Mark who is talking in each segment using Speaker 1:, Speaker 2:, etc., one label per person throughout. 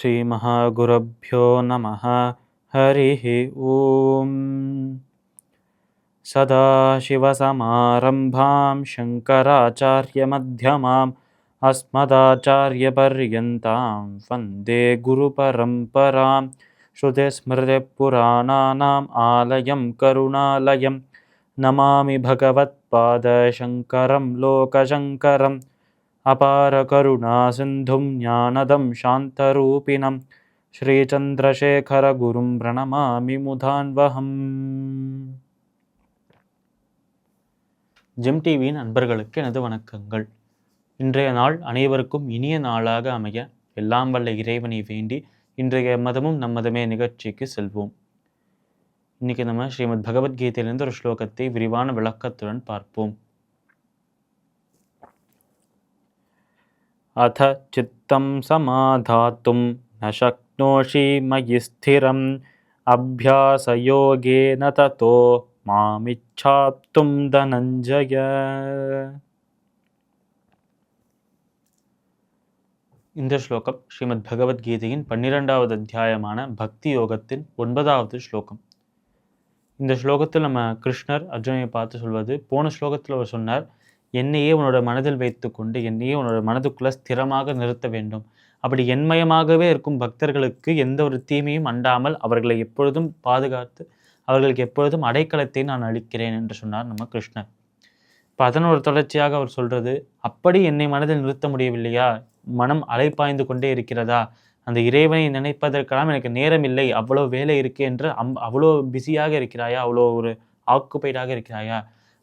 Speaker 1: श्रीमहागुरुभ्यो नमः। हरिः ॐ। सदाशिवसमारम्भां शङ्कराचार्यमध्यमाम् अस्मदाचार्यपर्यन्तां वन्दे गुरुपरम्परां। श्रुतिस्मृतिपुराणानाम् आलयं करुणालयं नमामि भगवत्पादशङ्करं लोकशङ्करम्। अपारकरुणासिन्धुं ज्ञानदं शान्तरूपिणं श्रीचन्द्रशेखरगुरुं प्रणमामि मुदान्वहम्. ஜெம் டிவியின் அன்பர்களுக்கு எனது வணக்கங்கள். இன்றைய நாள் அனைவருக்கும் இனிய நாளாக அமைய எல்லாம் வல்ல இறைவனை வேண்டி இன்றைய மதமும் நம்மதமே நிகழ்ச்சிக்கு செல்வோம். இன்னைக்கு நம்ம ஸ்ரீமத் பகவத்கீதையிலிருந்து ஒரு ஸ்லோகத்தை விரிவான விளக்கத்துடன் பார்ப்போம். अथ चित्तं समाधातुं न शक्नोषि मयि स्थिरम् अभ्यासयोगेन ततो मामिच्छाप्तुं धनञ्जय. இந்த ஸ்லோகம் ஸ்ரீமத் பகவத்கீதையின் 12வது அத்தியாயமான பக்தி யோகத்தின் 9வது ஸ்லோகம். இந்த ஸ்லோகத்தில் நம்ம கிருஷ்ணர் அர்ஜுனனை பார்த்து சொல்வது, போன ஸ்லோகத்தில் அவர் சொன்னார், என்னையே உன்னோட மனதில் வைத்து கொண்டு என்னையே உன்னோட மனதுக்குள்ள ஸ்திரமாக நிறுத்த வேண்டும். அப்படி என்மயமாகவே இருக்கும் பக்தர்களுக்கு எந்த ஒரு தீமையும் அண்டாமல் அவர்களை எப்பொழுதும் பாதுகாத்து அவர்களுக்கு எப்பொழுதும் அடைக்கலத்தை நான் அளிக்கிறேன் என்று சொன்னார் நம்ம கிருஷ்ணர். இப்போ அதன் ஒரு தொடர்ச்சியாக அவர் சொல்றது, அப்படி என்னை மனதில் நிறுத்த முடியவில்லையா, மனம் அலைப்பாய்ந்து கொண்டே இருக்கிறதா, அந்த இறைவனை நினைப்பதற்கெல்லாம் எனக்கு நேரம் இல்லை, அவ்வளோ வேலை இருக்கு என்று அவ்வளோ பிஸியாக இருக்கிறாயா, அவ்வளோ ஒரு ஆக்குபைடாக இருக்கிறாயா,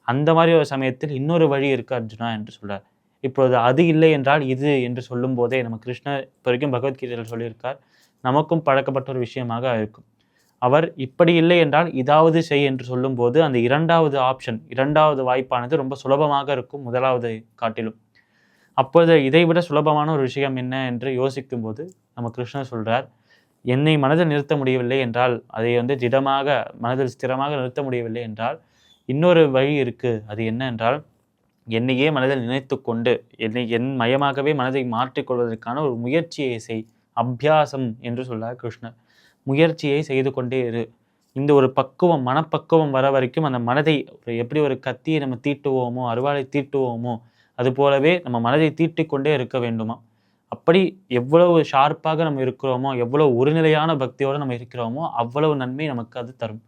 Speaker 1: அந்த மாதிரி ஒரு சமயத்தில் இன்னொரு வழி இருக்கு அர்ஜுனா என்று சொல்றார். இப்பொழுது அது இல்லை என்றால் இது என்று சொல்லும் போதே நம்ம கிருஷ்ணர் இப்போ வரைக்கும் பகவத்கீதையில் சொல்லியிருக்கார், நமக்கும் பழக்கப்பட்ட ஒரு விஷயமாக இருக்கும். அவர் இப்படி இல்லை என்றால் இதாவது செய் என்று சொல்லும் போது அந்த இரண்டாவது ஆப்ஷன், இரண்டாவது வாய்ப்பானது ரொம்ப சுலபமாக இருக்கும் முதலாவது காட்டிலும். அப்போது இதைவிட சுலபமான ஒரு விஷயம் என்ன என்று யோசிக்கும் போது நம்ம கிருஷ்ணர் சொல்றார், என்னை மனதில் நிறுத்த முடியவில்லை என்றால், அதை திடமாக மனதில் ஸ்திரமாக நிறுத்த முடியவில்லை என்றால் இன்னொரு வழி இருக்கு. அது என்ன என்றால், என்னையே மனதில் நினைத்து கொண்டு என் மயமாகவே மனதை மாற்றிக்கொள்வதற்கான ஒரு முயற்சியை செய், அபியாசம் என்று சொல்றார் கிருஷ்ணர். முயற்சியை செய்து கொண்டே இரு. இந்த ஒரு பக்குவம், மனப்பக்குவம் வர வரைக்கும் அந்த மனதை எப்படி ஒரு கத்தியை நம்ம தீட்டுவோமோ, அருவாளை தீட்டுவோமோ, அது போலவே நம்ம மனதை தீட்டிக்கொண்டே இருக்க வேண்டுமா. அப்படி எவ்வளவு ஷார்ப்பாக நம்ம இருக்கிறோமோ, எவ்வளவு ஒருநிலையான பக்தியோடு நம்ம இருக்கிறோமோ அவ்வளவு நன்மை நமக்கு அது தரும்.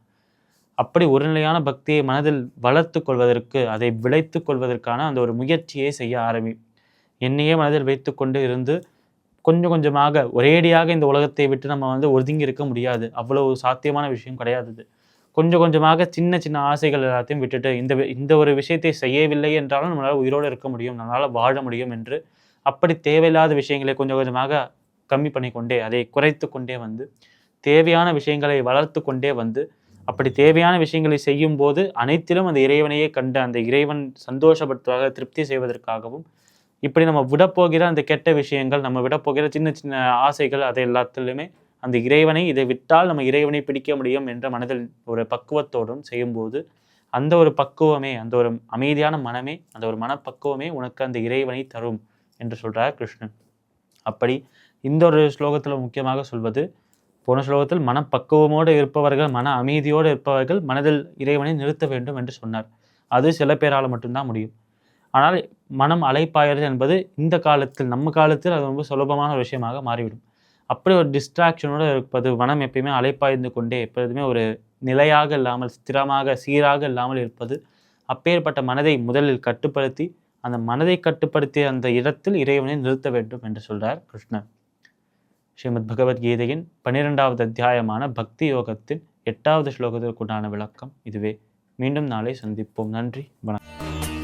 Speaker 1: அப்படி ஒரு நிலையான பக்தியை மனதில் வளர்த்து கொள்வதற்கு, அதை விளைத்து கொள்வதற்கான அந்த ஒரு முயற்சியை செய்ய ஆரம்பி. என்னையே மனதில் வைத்து கொண்டு இருந்து கொஞ்சம் கொஞ்சமாக ஒரேடியாக இந்த உலகத்தை விட்டு நம்ம ஒதுங்கி இருக்க முடியாது. அவ்வளவு சாத்தியமான விஷயம் கிடையாது. கொஞ்சம் கொஞ்சமாக சின்ன சின்ன ஆசைகள் எல்லாத்தையும் விட்டுட்டு இந்த ஒரு விஷயத்தை செய்யவில்லை என்றாலும் நம்மளால் உயிரோடு இருக்க முடியும், நம்மளால் வாழ முடியும் என்று அப்படி தேவையில்லாத விஷயங்களை கொஞ்சம் கொஞ்சமாக கம்மி பண்ணி கொண்டே, அதை குறைத்து கொண்டே தேவையான விஷயங்களை வளர்த்து கொண்டே அப்படி தேவையான விஷயங்களை செய்யும் போது அனைத்திலும் அந்த இறைவனையே கண்டு அந்த இறைவன் சந்தோஷப்படுத்துவதாக திருப்தி செய்வதற்காகவும், இப்படி நம்ம விடப்போகிற அந்த கெட்ட விஷயங்கள், நம்ம விடப்போகிற சின்ன சின்ன ஆசைகள், அதை எல்லாத்திலுமே அந்த இறைவனை, இதை விட்டால் நம்ம இறைவனை பிடிக்க முடியும் என்ற மனதில் ஒரு பக்குவத்தோடும் செய்யும்போது அந்த ஒரு பக்குவமே, அந்த ஒரு அமைதியான மனமே, அந்த ஒரு மனப்பக்குவமே உனக்கு அந்த இறைவனை தரும் என்று சொல்றார் கிருஷ்ணன். அப்படி இந்த ஒரு ஸ்லோகத்தில் முக்கியமாக சொல்வது, போன ஸ்லோகத்தில் மனப்பக்குவமோடு இருப்பவர்கள், மன அமைதியோடு இருப்பவர்கள் மனதில் இறைவனை நிறுத்த வேண்டும் என்று சொன்னார். அது சில பேரால் மட்டும்தான் முடியும். ஆனால் மனம் அலைப்பாயது என்பது இந்த காலத்தில், நம்ம காலத்தில் அது ரொம்ப சுலபமான ஒரு விஷயமாக மாறிவிடும். அப்படி ஒரு டிஸ்ட்ராக்ஷனோடு இருப்பது, மனம் எப்பயுமே அலைப்பாய்ந்து கொண்டே எப்பொழுதுமே ஒரு நிலையாக இல்லாமல், ஸ்திரமாக சீராக இல்லாமல் இருப்பது, அப்பேற்பட்ட மனதை முதலில் கட்டுப்படுத்தி அந்த மனதை கட்டுப்படுத்திய அந்த இடத்தில் இறைவனை நிறுத்த வேண்டும் என்று சொல்றார் கிருஷ்ணர். ஸ்ரீமத் பகவத்கீதையின் 12வது அத்தியாயமான பக்தி யோகத்தின் 8வது ஸ்லோகத்திற்குண்டான விளக்கம் இதுவே. மீண்டும் நாளை சந்திப்போம். நன்றி, வணக்கம்.